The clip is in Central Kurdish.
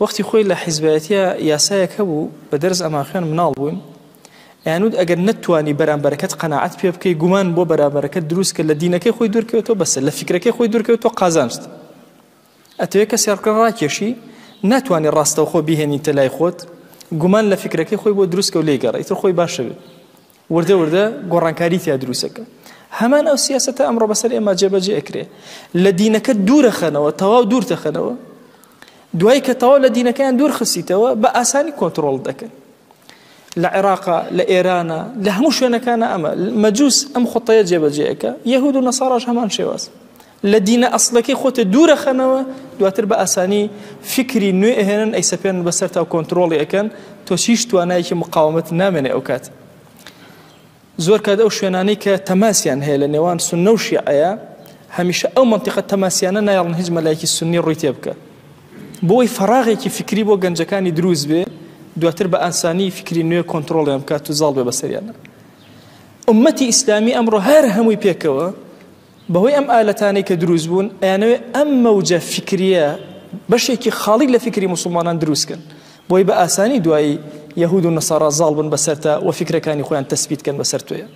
وەختی خۆی لە حیزبەتیە یاسایەک هەبوو بە دەرز ئەماخیان مناڵ بووین یانود ئەگەر نەتوانی بەرامبەرەکەت قەناعەت پێ بکەی گومان بۆ بەرامبەرەکەت دروست کە لە دینەکەی خۆی دوورکەوێتەوە بەسە لە فیکرەکەی خۆی دوورکەوێتەوە قازانست ئەتەوێت کە سێڕکە ڕاکێشی ناتوانانی ڕاستەوخۆ بیهێنیتە لای خۆت گومان لە فیکرەکەی خۆی بۆ دروست کە و لێگەڕێت تر خۆی باشە بێت وردە وردە گۆڕانکاری تیا دروستەکە هەمان ئەو سیاسەتە ئەمڕۆ بەسەر ئێمە جێبەجێ ئەکرێ لە دینەکە دوورەخەنەوە تەواو دوورتەخەنەوە دوای کە تەواو لە دینەکەیان دوور خستیتەوە بە ئاسانی کۆنتڕۆڵ دەکەن لە عێراقا لە ئێرانە لە هەموو شوێنەکانە ئەمە مەجووس ئەم خوتەیە جێبەجێەکە یەهود و نەساڕاش هەمان شێواز لە دینە ئەسڵەکەی خۆتە دوورەخەنەوە دواتر بە ئاسانی فکری نوێ ئەهێنن ئەی سەپێن بەسەر تا کۆنتڕۆڵی ئەەکەن تۆ هیچ توانایەکی مقاومەت نامێنێ ئەو کات زۆر کات ئەو شوێنانەی کە تەماسیان هەیە لە نێوان سوننە و شیعەیە هەمیشە ئەو منتیقە تەماسیانە نایڵن هیچ مەلایەکی سوننی ڕووی تێ بکە بۆی فەراغێکی فکری بۆ گەنجەکانی دروست بێ دواتر بە ئاسانی فکری نوێ کۆنتڕۆڵیان بکات و زاڵ بێ بەسەریانە ئومەتی ئیسلامی ئەمڕۆ هەر هەمووی پێکەوە بەهۆی ئەم ئالەتانەی کە دروست بوون ئەیانەوێ ئەم مەوجە فکریە بەشێکی خاڵی لە فکری موسڵمانان دروستکەن بۆی بە ئاسانی دوایی یەهود و نەسارا زاڵ بن بەسەرتە و فکرەکانی خۆیان تەسبیتکەن بەسەر توێیە